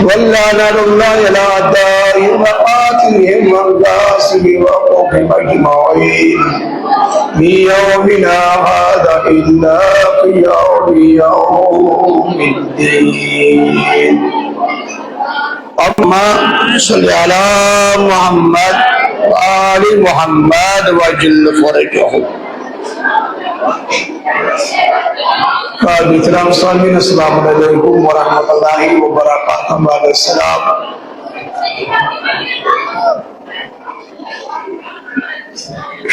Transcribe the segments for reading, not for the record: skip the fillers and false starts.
ولعنة الله على دائم قاتلهم والغاصب وقوم أجمعين من يومنا هذا إلا قيام يوم الدين. اللهم صل على محمد وآل محمد وجل فرجهم. محترم سامعین السلام علیکم ورحمۃ اللہ وبرکاتہ. وعلیکم السلام.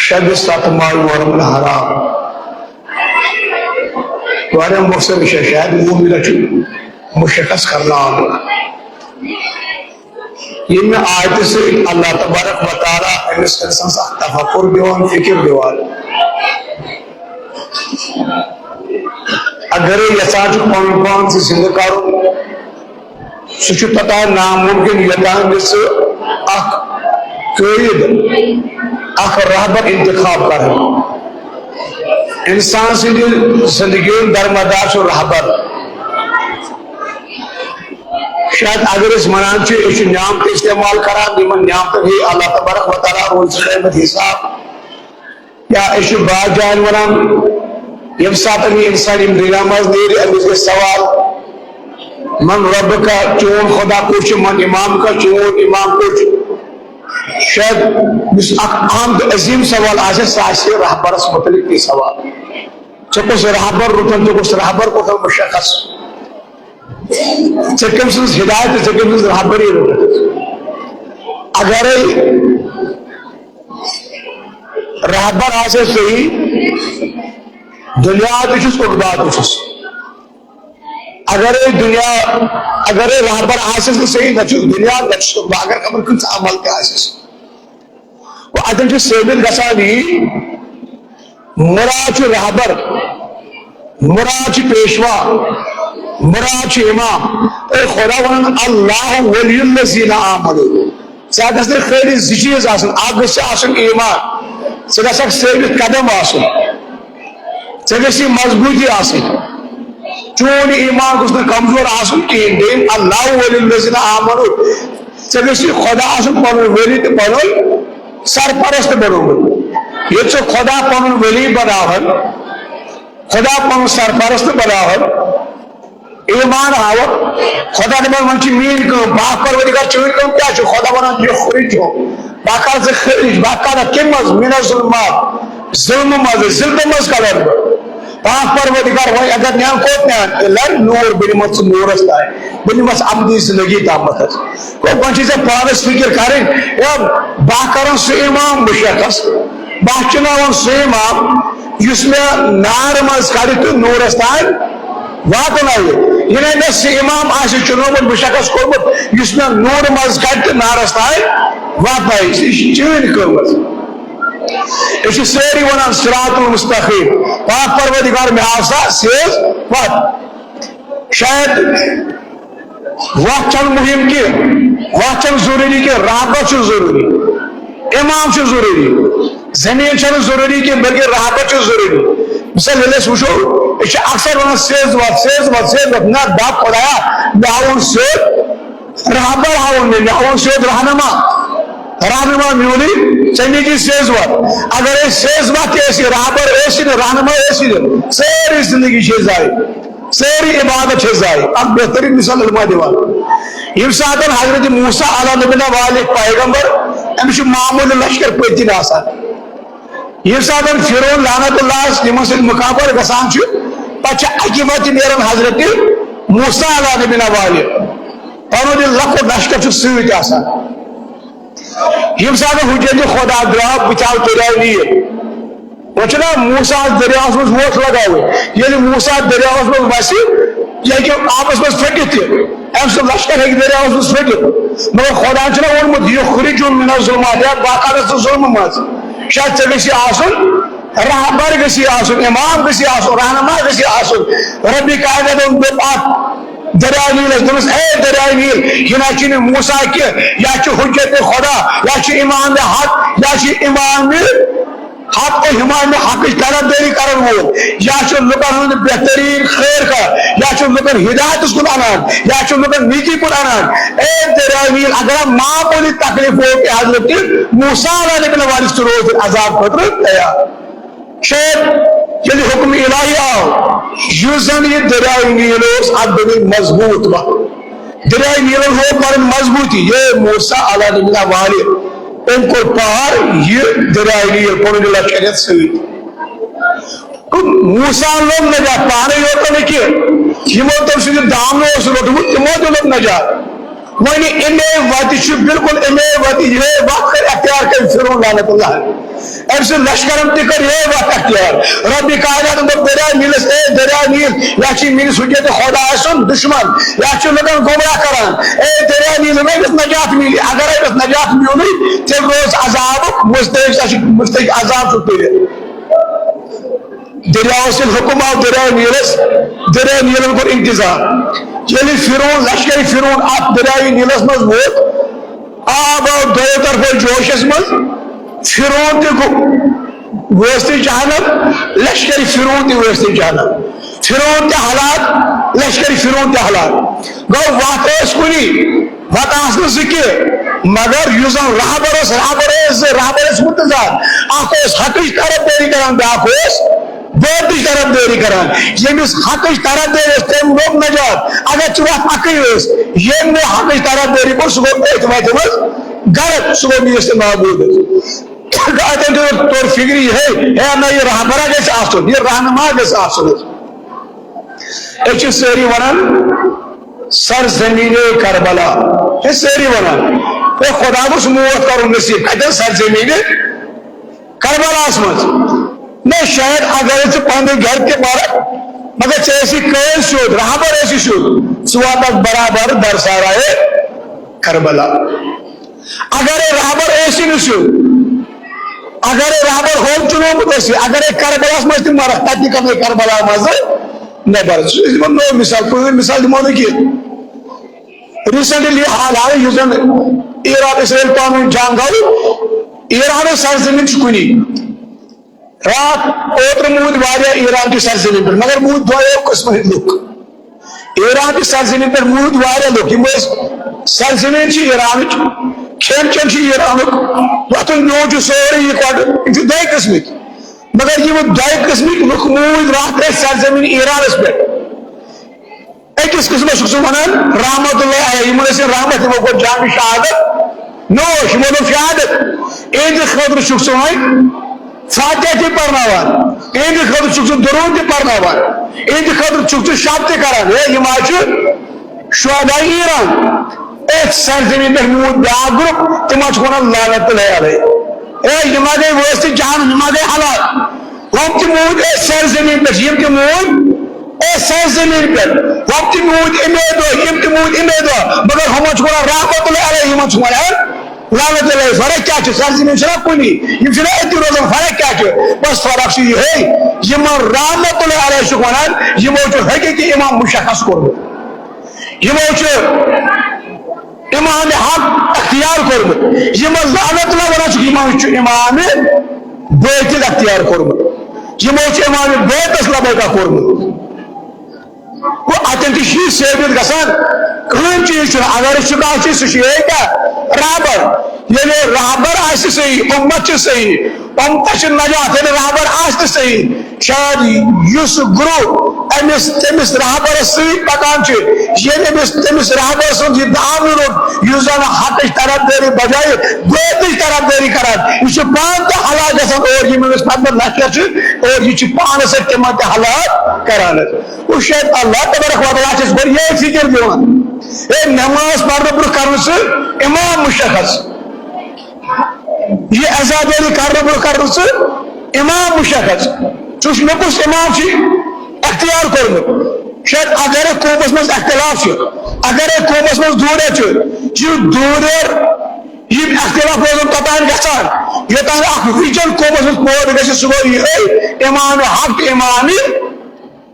شب ستمہ محرم الحرام واریاہ مقصد شاید وہ میرا مشخص کرنا یہ میں آیت سے اللہ تبارک و تعالی امس انسان سے تفکر دیوان فکر دیوان اگر یسان پان سے زندہ کرو سہ پتہ ناممکن یوتان گھس اخ قائد اخ رہبر انتخاب کر انسان سند زندگی درمدار رہبر. شاید اگر اس منان یہ نعمت استعمال کران یمن نعمت اللہ تبارک و تعالی روز قیامت حساب یا یہ بعض جان ونان یم سات انسان دنیا مز نیر امس گھس سوال من رب کا چون خدا کچھ من امام کا چون امام کچھ. شاید اس اہم عظیم سوال آسے سہ رہبرس متعلق یہ سوال چکس رہبر رٹن چکس رہبر کو مشخص چکم سن ہدایت چکم سن رہبری رٹن. اگر رہبر آسے صحیح دنیا تچس اقبات تچس اگر دنیا اگر رہبر آسس صحیح نچس دنیا نچس اقبات اگر خبر کچھ عمل کے آسس وہ اتن ثابت گژھان یہ مراد رہبر مراد پیشوا مراد امام اے خدا ونان اللہ ولی الذین آمنوا ژٕ گژھِ نہٕ خٲلی زٕ چیٖز آسٕنۍ اکھ گژھِ آسُن ایمان ژٕ گژھکھ ثٲبت قدم آسُن ژےٚ گژھی مضبوٗطی آسٕنۍ چون ایمان گوٚژھ نہٕ کمزور آسُن کِہیٖنۍ. بیٚیہِ اللہ ولی الذین آمنوا ژےٚ گژھی خدا آسُن پنُن ؤلی تہٕ پنُن سرپرست بنومُت. ییٚلہِ ژٕ خدا پنُن ؤلی بناوہن خدا پنُن سرپرست بناوہن ایمان ہاوک خدا دپان وۄنۍ چھِ میٛٲنۍ کٲم بہٕ پروردگار چٲنۍ کٲم کیٛاہ چھِ خدا ونان یہِ خرج ہو بہٕ کر ژٕ خرج بہٕ کر کمہِ منٛز مِنَ الظُلمات ظلمہٕ منٛز ظلمہٕ منٛز کڑن بہٕ پروردگار وۄنۍ اگر نِیَن کوٚت نِیَن لر نور بہٕ نِمتھ ژٕ نورس تانۍ بہٕ نِمس عبدی زندگی تامتھ حظ گوٚو وۄنۍ چھِ ژےٚ پانس فکر کرٕنۍ ہے بہٕ کرن سُہ امام مشخص بہٕ چُناون سُہ امام یُس مےٚ نار منٛز کڑِ تہٕ نورس تانۍ واتنٲیِتھ یعنی مےٚ سُہ امام آسہِ چُنومُت مشخص کوٚرمُت یُس مےٚ نور منٛز کڑِ تہٕ نارس تانۍ واتنٲیِتھ یہِ چھِ چٲنۍ کٲم حظ. یہ ساری ونان صراط المستقیم پاک پروردگار میں آسا سیز وات شاید وقت چل مہم کی وقت چل ضروری کہ رہبر چل ضروری امام چل ضروری زمین چل ضروری کہ بلکہ رہبر چل ضروری. مثال لے وچھو یہ اکثر ونان سیز وات سیز وات سیز وات نہ دب خدایا مے ہاون سیز رہبر ہاون مے ہاون سیز رہنما رہنما میونی چنی سیز وات اگر سیز وات رہبر رہنما ساری زندگی ضائع ساری عبادت ضائع. اب بہترین مثال علماء دیوان یم سات حضرت موسیٰ علیہ نبینا والد پیغمبر امس معمول لشکر پتن آسان یم سات فرعون لعنت اللہ یمن سۭتۍ مقابل گژھان چھُ پتہٕ چھِ اکہِ وتہِ نیران حضرت موسیٰ علیہ نبینا والد پنُن یہِ لۄکُٹ لشکر چھُ سۭتۍ آسان یم سات حجت خدا درا بچاو دریاو نیل وہ موسیٰ دریا مز ووٹ لگاوے یل موسیٰ دریا مز وس یہ آبس مز پھٹت ام سب لشکر ہیٚکہِ دریا مز پھٹت مگر خدا ووٚنمُت یہِ خُرجُن من الظُلمات یا باقاعدہ ژٕ ظلمہٕ منٛز شاید ژےٚ گژھی آسُن رہبر گژھی آسُن امام گژھی آسُن رہنما گژھی آسُن ربِ کائناتن دوٚپ اکھ دریائے نیلس دس اے دریائے نیل یہ نہ موسیٰ کی یا حجت خدا یا امام حق یا امام حق حمایت حق طرف داری کرن وول یا لکن ہند بہترین خیر کا یا لکن ہدایت کن انان یا لکن نیکی کن انان اے دریائے نیل اگر معمولی تکلیف ہو کہ حضرت موسیٰ علیہ نبی وارث روز عذاب خطر تیار شاید یعنی حکم الہی آو یوزن یہ دریائے نیل اس ادبی مضبوط با دریائے نیل ہو پر مضبوطی یہ موسیٰ علیہ نبی وارث ان کو پار یہ دریائے نیل پڑھنے اللہ شریعت سوئی موسیٰ لوگ نجات پانے ہوتا نہیں کہ یہ موتر سے دامنوں سے لوٹو یہ موتر لوگ نجات وہی انہیں واتی چھو بالکل انہیں واتی یہ وقت اختیار کر فرون لعنت اللہ ایسے لشکرم تکر یہ وقت اختیار ربی کائنات اندر دریائے نیل اے دریائے نیل یاچی میری سجیت خدا سن دشمن یاچی لگن گمراہ کران اے دریائے نیل میں اس نجات ملی اگر اس نجات ملی تیل روز عذاب مستقل عذاب سکتے ہیں دریاؤں سے حکم آو دریائے نیلن کو انتظار یعنی فرون لشکری فرون آپ دریائے نیلس مز ووت آب آو دو طرف جوشس مز فرون تے ویستی جہنم لشکری فرون تے ویستی جہنم فرون تے حالات لشکری فرون تے حالات گو وقت اس کنی وقت آسن سکے مگر یوزن رہبر متضاد آخو اس حقیش طرف دیری کران بے آخو اس بیٹی طرف دیری کران یہ اس حقیش طرف دیری اس تیم لوگ نجات اگر چوات حقی اس یہ میں حقیش طرف دیری پر سگو بیت گرد سگو نیست معبود کہتے ہیں تو فکری ہے نا یہ رہبرہ جیسے آسن یہ رہنما جیسے آسن ایک چیز سیری ونن سرزمین کربلا یہ سیری ونن اے خدا کو سموت کرو نصیب کہتے ہیں سرزمین کربلا اسمت میں شاید اگر اسے پاندے گھر کے بارک مگر چیسی قیل شد رہبر ایسی شد سواتک برابر در سارائے کربلا اگر رہبر ایسی نشد اگر رہبر ہوم چنو مدسی اگر کربلا اسمت مرک تاکی کمی کربلا مزے نیبر نو مثال کوئی مثال دیمانے کی ریسنٹلی حال آئے یوزن ایران اسرائیل پانوی جانگائی ایران سرزمین چکنی رات اوتر مود واریا ایران کی سرزمین پر مگر مود دوائے قسم لوگ ایران کی سرزمین پر مود واریا لوگ یہ سرزمین چی ایران کھین چن چی ایران وقتن نو جو سوری یہ کوارڈ جو دائی قسمی مگر یہ وہ دائی قسمی لوگ مود رات ہے سرزمین ایران اس پر ایک اس قسم شخص منان رحمت اللہ آیا یہ منہ سے رحمت ہے وہ جامع شہادت نو شمول شہادت ایک خدر شخص ہوئی فاتحہ تی پرناوان ایک خدر شخص درود تی پرناوان ایک خدر شخص شاب تی کران ہے یہ ماچو شہدائی ایران ایک سرزمین پر مود بیاگ گروپ تماچ خونا لعنت اللہ علیہ اے یہ مادے ویستی جہان ہمادے حالات ہم تی مود ایک سرزمین پر یہ تی مود ایک سرزمین پر ہم تی مود امیدو یہ تی مود امیدو مگر ہماچ خونا رحمت اللہ علیہ ہماچ خونا لعنت اللہ فرق کیا چھے سرزمین شرا کنی یہ چھنا ایتی روزن فرق کیا چھے بس فرق سی ہے یہ من رحمت اللہ علیہ شکوانان یہ موچو حقیقی امام مشخص کرو یہ موچو امام حق اختیار کرو یہ من لعنت اللہ ونا چکی موچو امام بیت اختیار کرو یہ موچو امام بیت اسلام کا کرو وہ اتنی شیئر سیبت گسان کھن چیز چھنا اگر شکا چیز سشی ہے کیا رابر یعنی رابر آستے صحیح امت چیز صحیح امت چیز نجات یعنی رابر آستے صحیح شاید یس گروہ تمس رابر صحیح پکان چیز یعنی تمس رابر سن جی دام روڈ یوزان حقش طرف دیری بجائے گوتش طرف دیری کران یہ چھو پانتا حالات جیسا اور یہ میں اس پاندر لاشکر چیز اور یہ چھو پانا سے تمت حالات کرانا وہ شاید اللہ تبارک و تعالی چیز پر یہ فکر دیوان اے نماز پڑھنا پر کرنے سے امام مشخص یہ عزادیری کرنا پر کرنے سے امام مشخص چوش نکس امام چی اختیار کرنے شاید اگر قومس میں اختلاف چھو اگر قومس میں دورے چھو جو دورے یہ اختلاف روزن تطان گسان یہ تاہر اخ ویجن قومس میں پور گسی سگو یہ امام حق امامی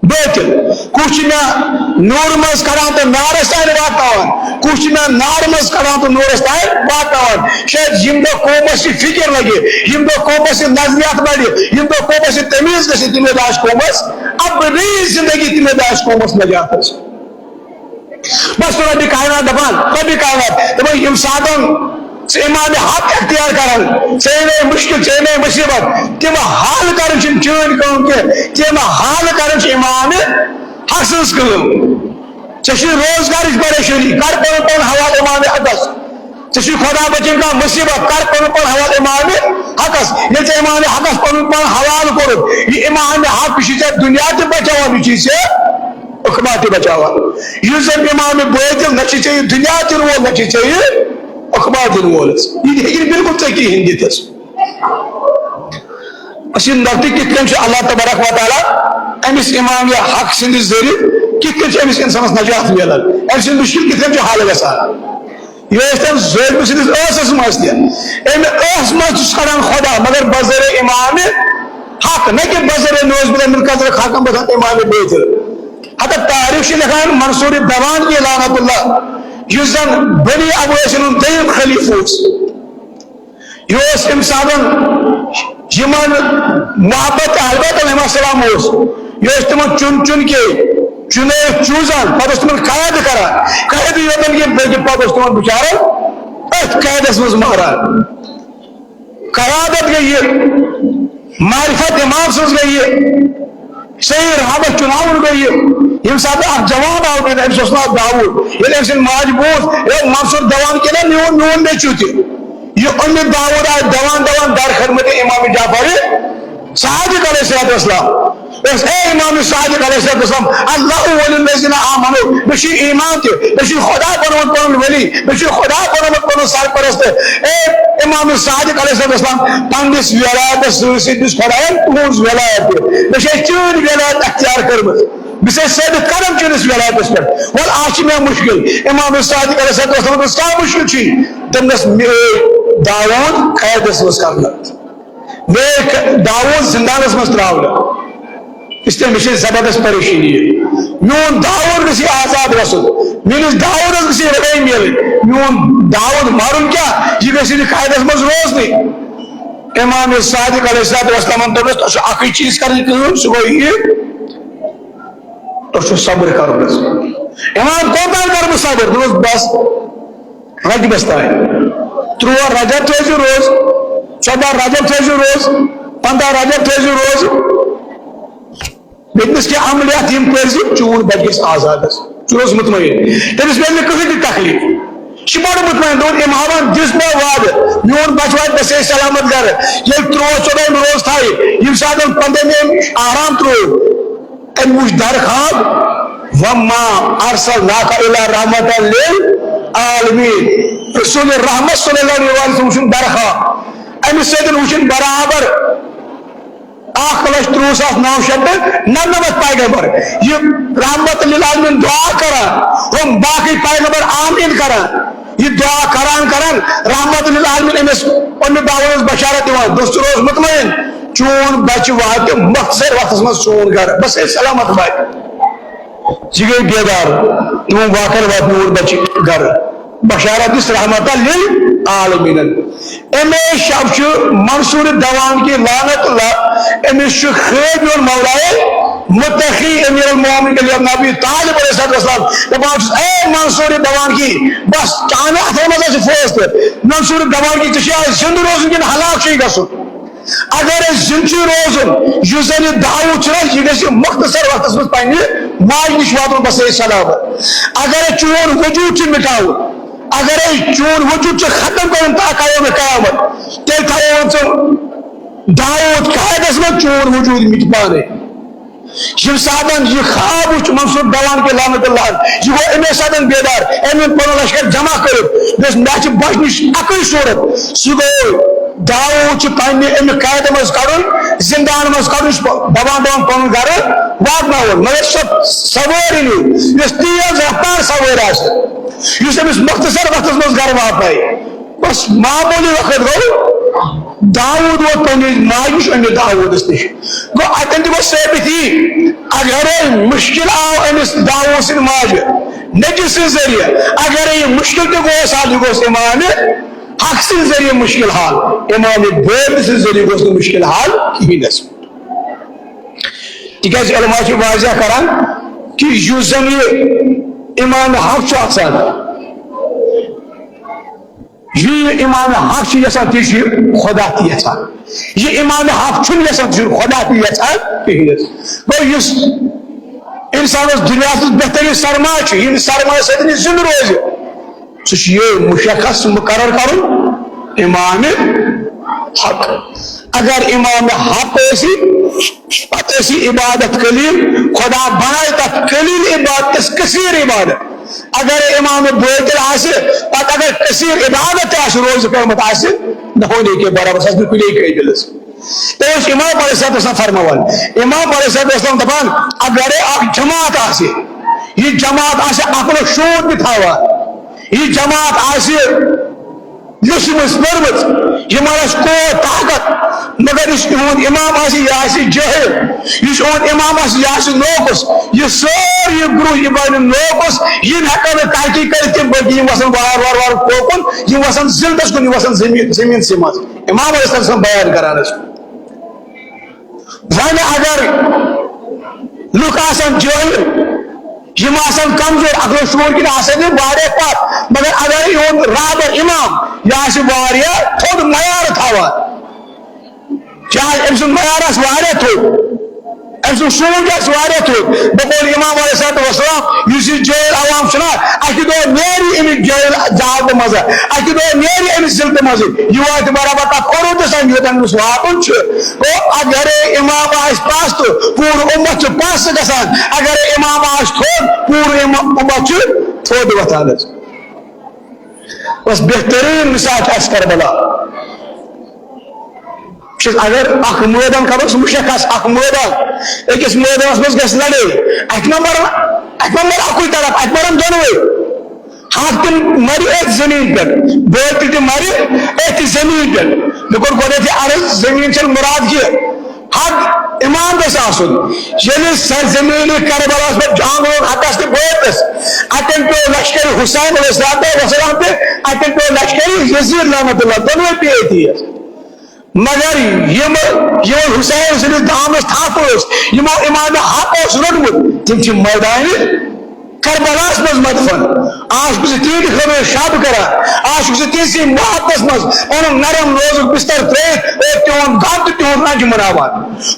باطل کچھ میں نور مز کران تو نارس تین واتان کچھ میں نار مز کران تو نورس تین واتان شاید یم دو قومس کی فکر لگے یم دو قومس کی نظریات بڑھے یم دو قومس کی تمیز گسی تمہیں داش قومس اب نئی زندگی تمہیں داش قومس نجات ہے بس تو ربی کائنات دبان ربی کائنات دبان یم سادن امام حق اختیار کرن چینے مشکل چینے مصیبت تم حال کرن چن چین کون کے تم حال کرن چن امام حق سنس کلم چشی روزگار اس پریشانی کر پن حوال امام حقس چشی خدا بچن کا مصیبت کر پن حوال امام حقس یہ چھ امام حقس پن حوال کرو یہ امام حق شیچہ دنیا تے بچاوا بھی چیز سے اخباتی بچاوا یہ زن امام بویدل نچی چاہیے دنیا تے رو نچی چاہیے اخبار وولس یہ بالکل ٹھیک ہندی تس اسی نرتی کتن اللہ تبارک و تعالی امس امام یا حق سند ذریعہ کتن امس انسانس نجات ملان ام سند مشکل کتن حال گژھان یہ ظلم سندس ٲسس مز تہ امہ ٲس مز ژھانڈان خدا مگر بظر امام حق نہ کہ بظر نوز بن منقدر حاکم بسان امام بیتر حتی تاریخ لکھان منصور دوان کی لعنت اللہ یس زن بنی ابویسن دیم خلیفوس یہ امسادن یمن محبت البت علیہ السلام یہ تمن چن چن کے چنے چوزان پتہ تمن قید کران قید یوتن کے بلکہ پتہ تمن بچارا ات قیدس مز ماران قیادت گئی معرفت امام سز گئی صحیح رحمت چناؤن گئی یم سات جوان آو گئی امس ناو داؤد یہ امس ماج بوز منصور دوان کے میون نیچو تہ یہ ام داؤد آئے دوان در خدمت امام جعفر صادق علیہ السلام اے امام صادق علیہ السلام اللہ ولی الذین آمنوا بشی ایمان تہ بشی خدا بنوت پن ولی بشی خدا بنوت پن سرپرست اے امام صادق علیہ السلام پنس ولایت سدس خدایان تہذ ولایت بشی چون ولایت اختیار کرمت بس ثابت کرم چنس ولایتس پہ ول آج میں مشکل امام صادق علیہ السلام کیا مشکل چھ تمس داؤد قیدس مز کرنا میں داؤد زندانس مز تراؤنا اس لیے مجھے زبردست پریشانی ہے میون داؤد گسی آزاد گسن میرس داؤد گسی رہائی ملے میون داؤد مارن کیا یہ گسی قیدس مز روزنی امام صادق علیہ السلام دوس تو اکی چیز کرنی کہم سہ گو یہ تو صبر کرو بس امام کوتاہ کر صبر دوس بس رج بستا ہے 13 رجب تھیزو روز 14 رجب تھیزو روز 15 رجب تھیزو روز بیتنس کے عملیات یم کرزی چون بچس آزاد چونس مطمئن تمس مل کہیں تکلیف شبار مطمئن دون امام جس میں وعد میون بچوات بس سلامت گھر یہ 13 روز تھائی یم ساتھ 15 میں آرام ترو اموش درخواب وما ارسلناک الی رحمۃ للعالمین رسول الرحمت صلی اللہ علیہ وسلم وچن درخواب امس سیدن وچن برابر 1,30,999 پیغمبر یہ رحمت للعالمین دعا کران ہم باقی پیغمبر آمین کران یہ دعا کران رحمت للعالمین امس ان دعوت بشارت دیوان دوست روز مطمئن چون بچ وات مختصر وقت میں چون گھر بس سلامت بھائی جی گئی بیدار تم واقع وات نور بچ گھر بشارت اس رحمت للعالمین امیش شب منصور دوان کی لعنت اللہ امیش خیب المولائے متقی امیر المومن علی ابن ابی طالب علیہ السلام دپان اے منصور دوان کی بس چانا تھے مزہ سے فوز تھے منصور دوان کی چشیا زند روزن کی ہلاک چاہیے گسو اگر زندچی روزن یوزنی دعوت چرا یہ گسی مختصر وقت اس میں پائنی ماج نشواتوں بس سلامت اگر چون وجود چی مٹاؤ اگر چون وجود چی ختم کرن تا قیام قیامت تیل تھا دعوت قائدس میں چون وجود مٹ پانے یہ سادن یہ خواب اچھ منصور دوان کے لعنت اللہ یہ وہ امی سادن بیدار امی پنو لشکر جمع کرد بس میچ بچنش اکل صورت سگو داؤد چھ پنہ امی قید مز کڑن زندان مز کڑن دوان پنن گھر واتناون مگر سب سواری نہیں اس تیز رفتار سواری اس امس مختصر وقت مز گھر واتنائے بس معمولی وقت گو داود و پنس ماجہ امس داودس نش گو اتن تہ گو ثابت یہ اگر مشکل آو امس داود سن ماجہ نجس سن ذریعہ اگر یہ مشکل تہ گوس حل یہ گوس امام حق سن ذریعہ مشکل حال امام باقر سن ذریعہ گوس مشکل حال کہینس تکیاز علماء چھ واضح کران کہ یس زن یہ امام حق چھ آسان یہ امام حق چھ یژھان تی چھ خدا تہ یژھان یہ امام حق چھ یژھان تی خدا تہ یژھان کہینس گو یس انسانس دنیا بہترین سرمایہ چھ یہ سرمایہ سۭتۍ زندہ روزِ سہ چھ یہ مشخص مقرر کرن امام حق اگر امام حق ایسی پتہ ایسی عبادت قلیل خدا بنائے تک قلیل عبادت کثیر عبادت اگر امام باقر آسے پتہ اگر کثیر عبادت آسے روز قیامت آسے نہ ہونے کے برابر سس میں کلی کئی دلس تو اس امام علیہ الصلوۃ والسلام فرماوان امام علیہ الصلوۃ والسلام دپان اگر اک جماعت آسے یہ جماعت آسے عقل و شعور بھی تھاوان یہ جماعت آسے یسمس پرمت یمس کو طاقت مگر اس امام آسی یہ آسی جہل اس امام آسی یہ آسی نوکس یہ سوری گروہ یہ بین نوکس یہ ہکن تحقیق کرتے بلکہ یہ وسن وار وار وار کوکن یہ وسن زلدس کن یہ وسن زمین سے مز امام علیہ السلام بیان کران اس وان اگر لوک آسان جہل یم آسان کمزور عقل و شعور کن آسان واریاہ پتھ مگر اگر یہ رابر امام یہ آسہ واریاہ تھوڑ معیار تھاوان چاہے أمۍ سُنٛد معیار آسہِ واریاہ تھوٚد أمۍ سُنٛد سونٛچ آسہِ واریاہ تھوٚد بقول امام علیہ الصلوۃ والسلام یُس یہِ جٲہِل عوام چھُنہ اکہِ دۄہ نیرِ أمِس جٲہِل جہالتہٕ منٛزٕ اکہِ دۄہ نیرِ أمِس ذلتہٕ منٛزٕ یہِ واتہِ برابر تتھ عروٗجس تام یوٚتن أمِس واتُن چھُ گوٚو اگرے امام آسہِ پس تہٕ پوٗرٕ اُمت چھُ پس گژھان اگرے امام آسہِ تھوٚد پوٗرٕ اُمت چھُ تھوٚد وۄتھان حظ بس بہترین مثال چھِ اَسہِ کربلا اگر اخ مٲدان کرو سُہ مشخص اخ مٲدان أکِس مٲدانس منٛز گژھِ لڑٲے اتہِ ما مر اکُے طرف اتہِ مرن دۄنوے حق تہِ مرِ أتھۍ زٔمیٖن پٮ۪ٹھ باطل تہِ مرِ أتھۍ زٔمیٖن پٮ۪ٹھ مےٚ کوٚر گۄڈنیتھٕے عرض زٔمیٖن چھنہٕ مُراد کینٛہہ حق امام گژھِ آسُن ییٚلہِ سرزمیٖنہِ کربلاہس پٮ۪ٹھ جنگ لوگ حقس تہٕ باطلس اتٮ۪ن پیٚو لشکرِ حسین علیہ الصلوۃ والسلام تہِ اتٮ۪ن پیٚو لشکرِ یزید لعنت اللہ دۄنوے پیٚیہِ أتی مگر یم حسین سندس دامس تھپ یمو امام حق روٹمت تم میدان کربلاس مز مدفن آج بہٕ تہنٛدِ خٲطرٕ شب کران آج بہٕ تہنٛدسٕے محبتس منٛز پنُن نرم روزُک بستر ترٲوِتھ اور تِہُنٛد غم تہٕ تِہُنٛد رنج مناوان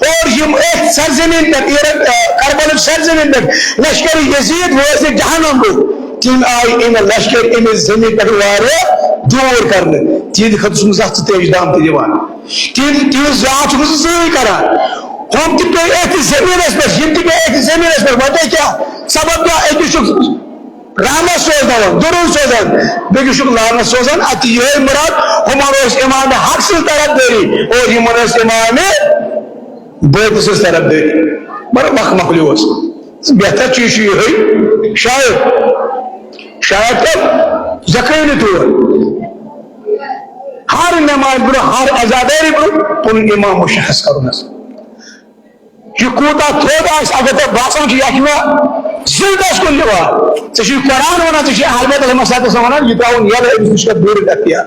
اور یم أتھۍ سرزمین پٮ۪ٹھ کربلٕچ سرزمین پٮ۪ٹھ لشکر یزید وٲژ جہنم گوٚو تم آئی ام لشکر امس زمین پہ واریاہ دور کرنے تہند خطر زت تیج دام تہ دِوان تہذ ذات سی کران ہم تہ پے اتھ زمینس پہ یم تہ پے اتھ زمینس پہ وجہ کیا سبب کیا أکِس چھُکھ رحمت سوزان درود سوزان بیٚکِس چھُکھ لعنت سوزان اتھ یہ مراد ہمن اوس امام حق سٕنٛز طرفدٲری اور یمن ٲس امام باطل سٕنٛز طرفدٲری بڑا مخمخلی اوس بہتر چیز چھُ یِہوٚے شاید تب زکٲنی طور ہر نماز برو ہر عزاداری برو پن امام مشخص کرن یہ کوتا تھوڑا اگر تب باسان یہ زلدس کن دِوان ژےٚ قرآن ونان ژےٚ اہل بیت علیہم الصلوۃ ونان یہ تراون یلہٕ أمِس نِش کر دوٗر اختیار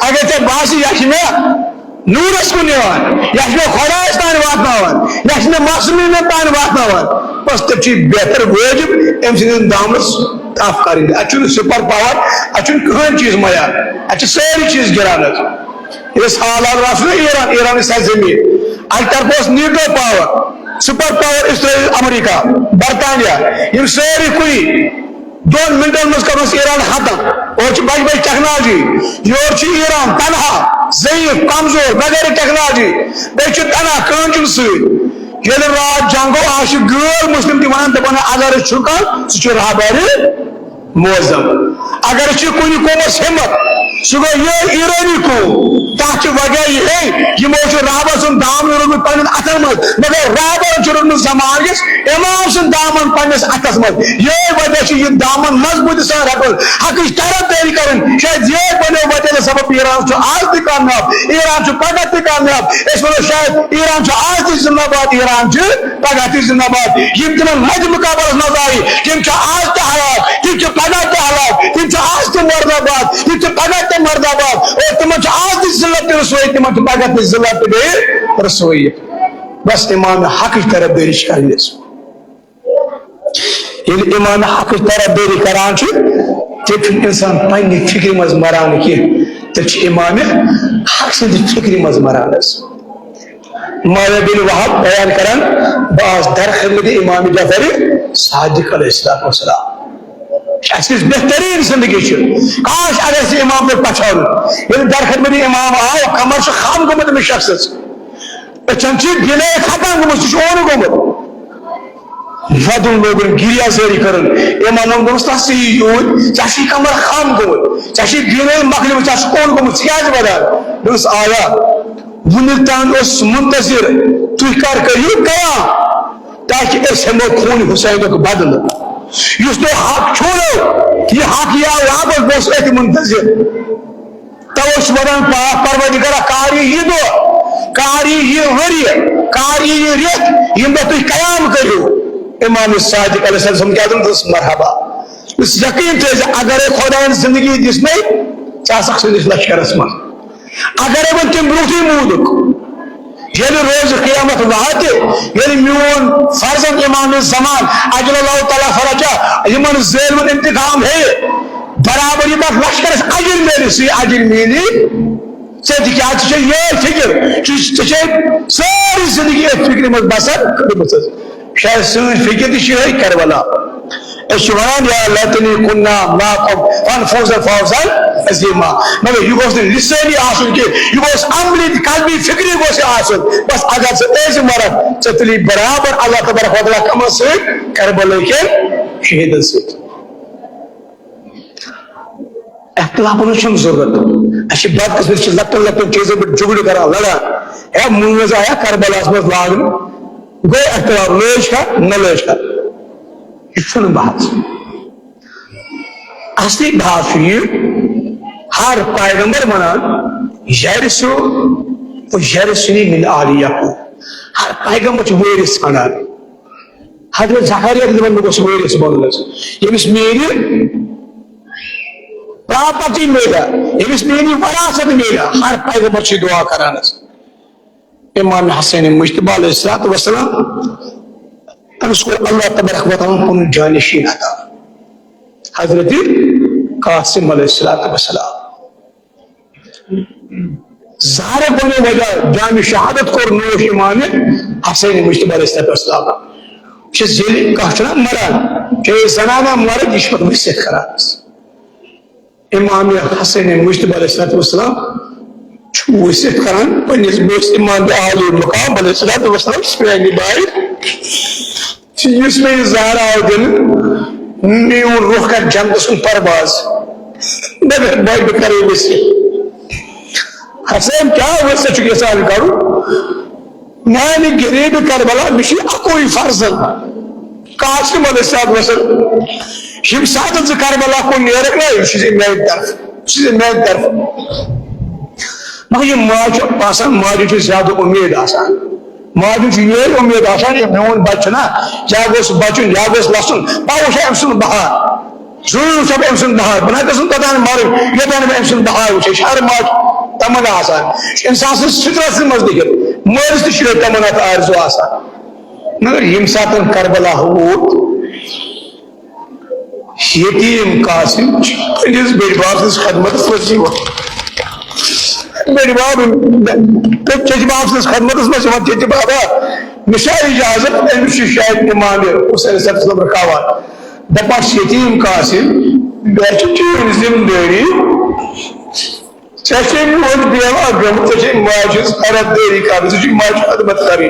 اگر ژےٚ باسہِ یہ نورس کن نِوان یہ خدایس تان واتناوان یہ معصومین تان واتناوان بس تیٚلہِ بہتر وٲجب أمۍ سٕنٛدِس دامنس تف کریں اتھ سپر پاور اتھ کہین چیز معیار اتھ ساری چیز گران اس حالات راسو ایران سرزمین اتھ طرف نیٹو پاور سپر پاور اسرائیل امریکہ برطانیہ یم ساری کُنی 2 منٹن مز کرس ایران ختم اور بج بج ٹیکنالوجی یور ایران تنہا ضعیف کمزور بغیر ٹیکنالوجی بیٚیہِ چھُ تنہا کٲنٛچُن سۭتۍ ییٚلہِ رات جنگو آج غٲر مسلم تہِ ونان دپان اگر أسۍ چھُکان سُہ چھُ رہبر معظم اگر کُنہِ قومس ہمت سہ گو یہ ایرانی کو تک وجہ یہ رابر سن دامن روزمت پنن اتن مز مگر رابر روزمت زمانس امام سن دامن پنس اتس مز یہ وجہ یہ دامن مضبوط سان رٹن حقچ طرف داری کرن شاید یہ بنو وجہ سبب ایران آج تہ کامیاب ایران پگہ تہ کامیاب اس ونو شاید ایران آج تہ زندہ باد ایران پگہ تہ زندہ باد یم تمن مد مقابلس مز آئی تم آج تہ حالات تم پگہ تہ حالات تم آج تہ مرد آباد تم پگہ تہ مرد آباد اور تم آج تہ ذلت تہ رسوئی تم پگہ تہ ذلت تہ بیٚیہِ رسوئی بس امام حق طرف داری کرنے یل امام حق طرف داری کران تیل انسان پنہ فکر مز مران کی تیل امام حق سند فکر مز مران مایا بن وہب بیان کران بعض در خدمت امام جعفر صادق علیہ السلام اس بہترین زندگی کاش اگر سے امام پہ پچھاؤ یل در خدمت امام آؤ کمر سے خام گمت میں شخص اچھن گلے ختم گمت سہ گمت ودن لوگن گریا زیری کرن امام دوست سی یوت چاشی کمر خام گمت چاشی گلے مخلوق چاش کون گمت سیاج بدار دوست آیا ونتان اس منتظر تو کر کریو قیام تاکہ اس ہمو خون حسین کو بدل اس تو حق چھوڑو یہ حق یا واپس بس ایک منتظر توش ودان پروردگار کاری یہ دو کاری یہ وری کاری یہ ریت یہ تو قیام کرو امام صادق علیہ السلام کیا تم دس مرحبا اس یقین تھے اگر خدا زندگی دس میں چاسک سے دس لشکرس من اگر وہ تم بروٹی مودک یعنی روز قیامت وہاتے یعنی میون فرزند امام زمان اجل اللہ تعالیٰ فرجا یمن ظلم انتقام ہے برابر یہ بات لشکرس اجل میری سی اجل میری سے کیا چیزیں یہ فکر چیزیں ساری زندگی فکر میں بسر کربت شاید سن فکر دی شیئی کربلا اشوان یا لیتنی کننا ماکم فانفوز فوزا عظیما مگر یہ گوشت لسانی آسن کے یہ گوشت عملی قلبی فکری گوشت آسن بس اگر سے ایز مرد چتلی برابر اللہ تبارک و تعالیٰ کم سے کربلا کے شہید سے اختلاف ہونا چھم ضرورت اچھی بات قسمت چیز لپن چیزیں پر جگڑ کرا لڑا اے منوز آیا کربلا اسمت لاغن گوئے اختلاف لیش کا نہ لیش کا یہ سن بات اصلی بات یہ ہر پیغمبر منان یرسو و یرسنی من آلیہ کو ہر پیغمبر چھ ویرس منان حضرت زکریا کی زمان میں کچھ ویرس بولنے یہ بس میری پراپرٹی میرا یہ بس میری وراثت میرا ہر پیغمبر چھ دعا کرانا امام حسین مجتبی علیہ السلام اس کو اللہ تبارک و تعالیٰ کو جانشین عطا حضرت قاسم علیہ السلام ظاہر بنے وجہ جامع شہادت کو نوش امام حسین مجتبی علیہ السلام چھ زیلی کہتنا مران کہ زنانہ مرد اس وقت مسیح کرانس امام حسین مجتبی علیہ السلام وسیعت کران پنس بس امام عالی مقام علیہ السلام سپرینی بائی اس میں ظاہر آؤ دن میون روح کا جنت سن پرواز نگر بائی بکرے وسیعت حسین کیا وسیعت چکے سال کرو میں غریب کربلا مشی اکوئی فرزن قاسم علیہ السلام شم ساتھ کربلا کو نیرک نہیں چیزیں میری طرف مگر یہ ماج آسان ماجی زیادہ امید آسان ماجی یہ امید آسان یہ میون بچنا یا گوس بچن یا گوس لسن باوش امسن بہار ضرور سب امسن بہار بنا کسن تدان مارو یہ دان میں امسن بہار وچے شہر ماج تمنا آسان انسان سے سٹرس مزدگی مرز تشریح تمنا تا آرزو آسان مگر یم ساتن کربلا ہوت یتیم قاسم پنجز بیڑ باپس خدمت فرزی وقت میری باب چچ باب سے خدمت اس میں سمجھ چچ بابا مشاہد اجازت امشی شاید امام حسین صلی اللہ علیہ وسلم رکھاوان دپاس یتیم قاسم بیچچین زمداری چچے موت بیوا گم چچے ماجز حرد دیری کاری چچے ماج خدمت کاری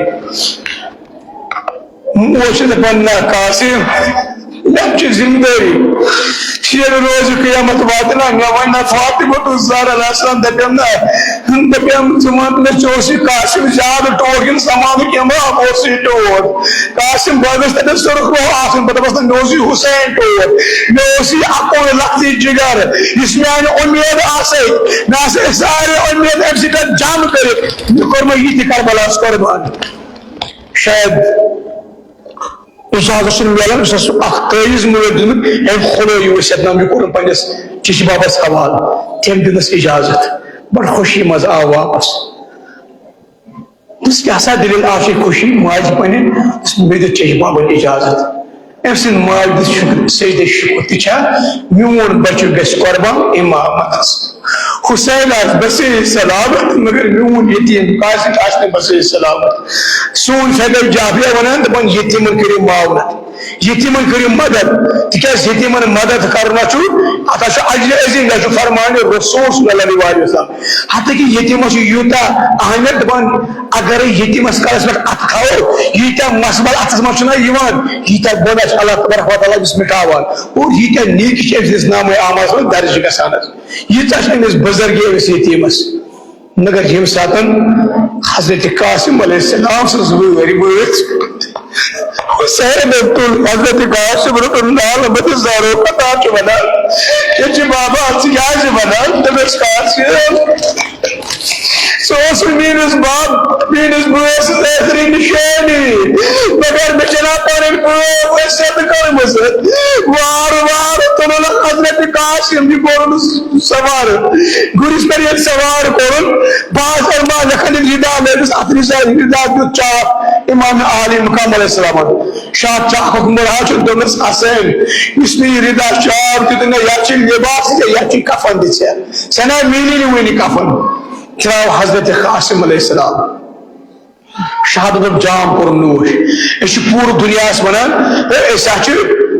موشد پننا قاسم یہ ذمہ داری یہ روز قیامت واتنا ون فاطمہ زہرا علیہ السلام دپیم ثم میں چوسی قاسم زیادہ ٹوٹ سامان کی موسی ٹوٹ قاسم بس تک سرخ رو آسن پتہ بس موسی حسین ٹوٹ موسی اکو لختی جگر اس میان امید آسے نہ سارے امید ام سی جام کرے کور یہ تہ کربلاس قربان شاید استاد سن ملان اس تعویذ مولد دن ام خلوی وسیت نام یہ کورن پنس چش بابس حوال تم دنس اجازت بڑ خوشی مز آو واپس اس کیا سا دل آشی خوشی ماج پنے اس میں چش بابن اجازت ام سن ماج دس شکر سجدہ شکر تچا میون بچو گس قربان امامت حسین آس بسیر سلامت مگر میون یتیم قاسم آس بسیر سلامت سون فیدر جافیہ ونان دپان یتیمن کری معاونت یتیمن کری مدد تکیاز یتیمن مدد کرنا چھو اتا چھو اجر عظیم چھو فرمان رسول صلی اللہ علیہ وسلم حتی کہ یتیم چھو یوتا اہمیت دپان اگر یتیم اس کالس پر ات کھاؤ یوتا مسبل اتس من چھنا یوان یوتا بودا چھ اللہ تبارک و تعالی بس مٹاوان اور یوتا نیک چھ اس نام اعمال من درج گژھان یوتا چھ اس بزرگی اس یتیمس مگر یم ساتن حضرت قاسم علیہ السلام سے ضروری بوت حسین ابن حضرت قاسم رضی اللہ عنہ زارو پتا چھ بنا کہ بابا سیاج بنا تمس قاسم سوس مینس باب مینس بوس تہری نشانی مگر بچنا پرن کو صد کرمس وار وار تنل حضرت قاسم بھی کورن سوار گریس پر یہ سوار کورن باز ارمان لکھن ردا میں بس اپنی سے ردا جو چاہ امام علی مقام علیہ السلام شاہ چاہ حکم راج دمس حسین اس میں ردا شاہ کتنا یاچی لباس یاچی کفن دیچے سنا میلی نہیں کفن چراو حضرت قاسم علیہ السلام شہادت جام پر نوش اس پور دنیا اس منان اس اچھ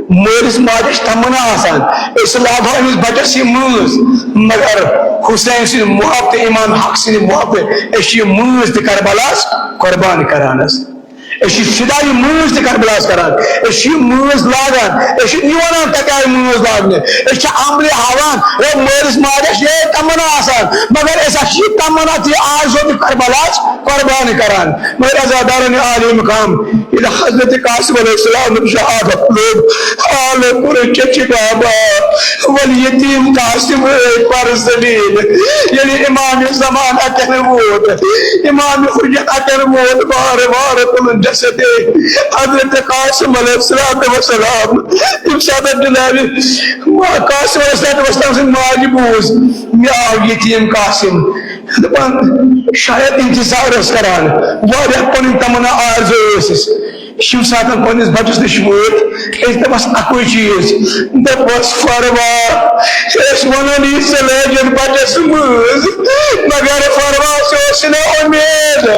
مولس ماجش تمنا آسان اس لابا امس بچس یہ موز مگر حسین سے محبت امام حق سے محبت اس یہ موز دی کربلاس قربان کرانس اس فدائی موز تہ کربلاس کران اس موز لاگان اس نیوان تکائی موز لاگنے اس عمل ہاوان وہ مولس ماجش یہ تمنا آسان مگر اس یہ تمنا تھی آرزو تہ کربلاس قربان کران مگر ازادارن عالی مقام الى حضرت قاسم علیہ السلام شہادت لوگ حال پر چچ بابا والیتیم قاسم پر زمین یعنی امام زمان اکر موت امام حجت اکر موت بار بار تمن جسد حضرت قاسم علیہ السلام امشادت جنابی قاسم علیہ السلام سے ماجبوز میاو یتیم قاسم شاید انتظار اس کران واریا پنی تمنا آرزو اسس شیو ساتن پنس بچس نش ووت اس دپس اکوئی چیز دپس فروا اس ونان یہ سلیجن بچس مز مگر فروا سوسن امید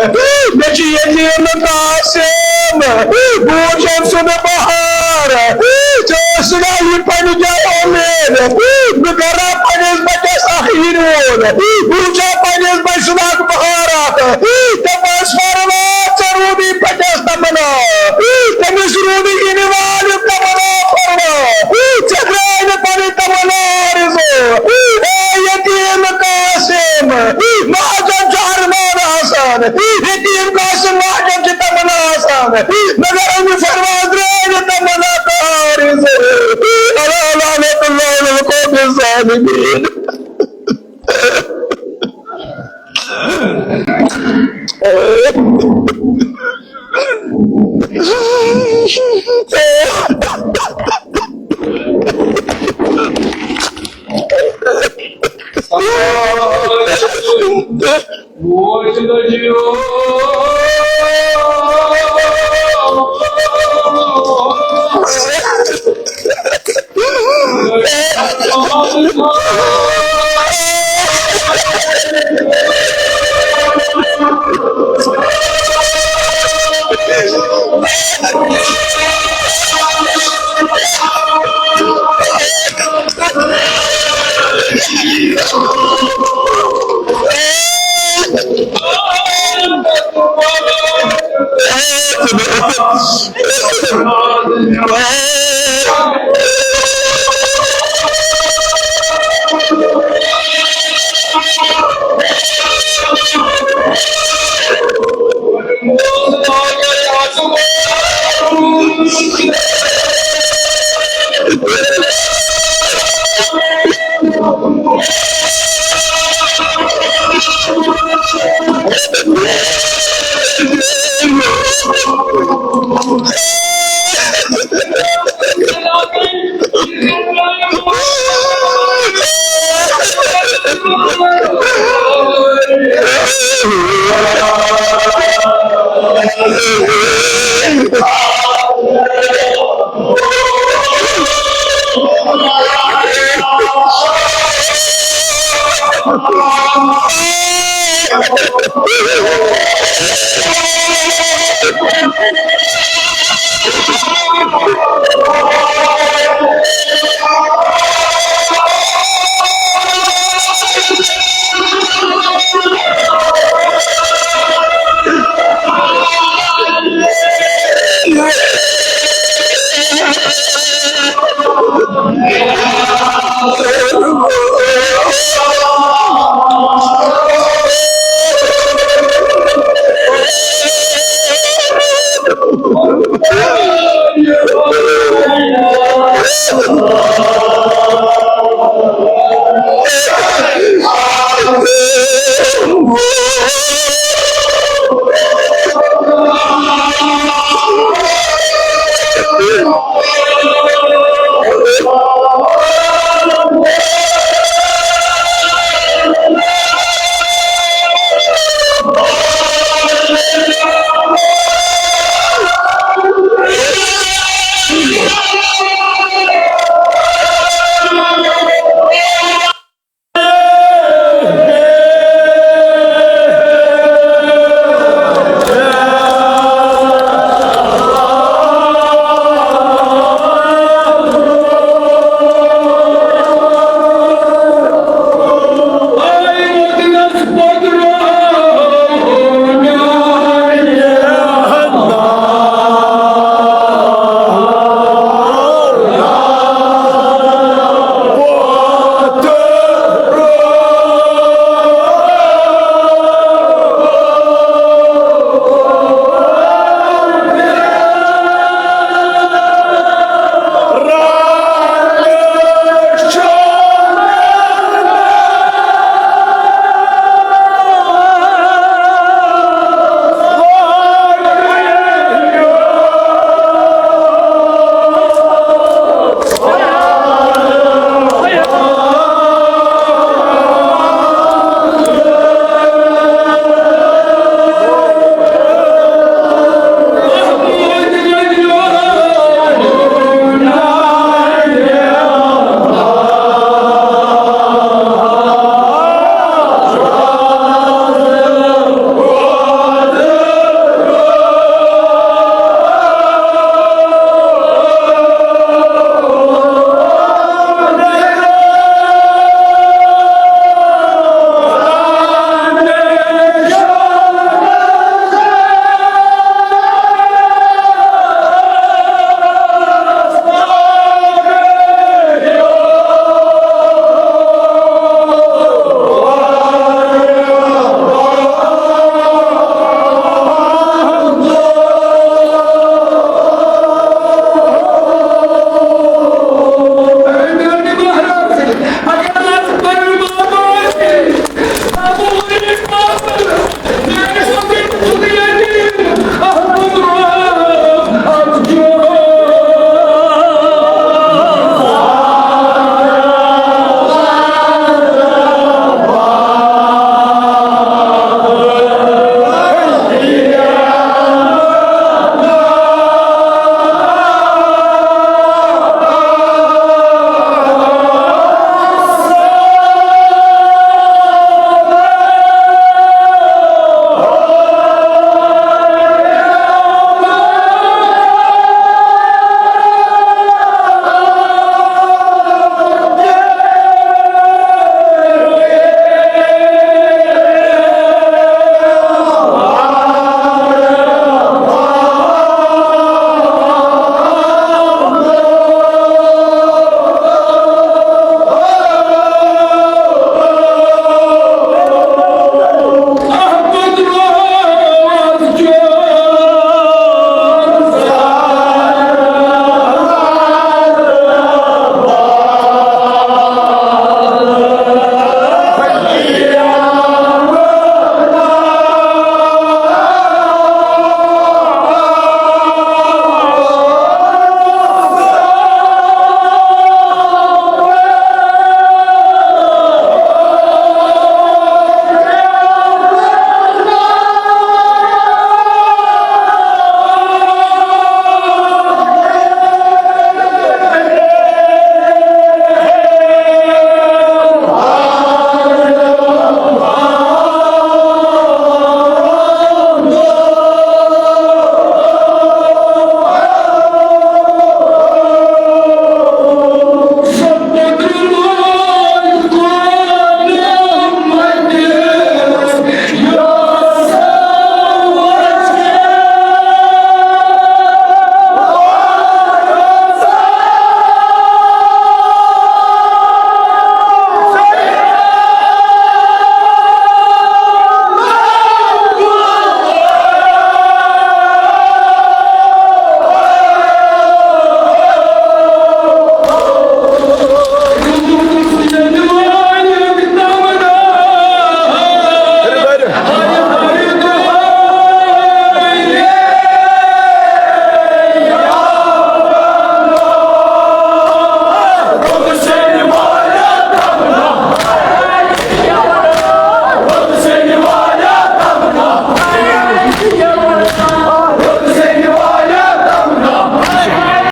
بچ یتیم قاسم بوجھن سن بہار سوسن یہ پن جائے امید بگرا پنس بچس اخیر وول بوجھا پنس بچ سناک بہارات دپس فروا چرودی بچس تمنا تمس روبی انوال تمنا فرما چکرائن پنی تمنا رزو یتیم قاسم مہاجم چہرمان آسان یتیم قاسم مہاجم چی تمنا آسان مگر امی فرماد رائن تمنا رزو اللہ لعنت اللہ للقوم الظالمین Oh,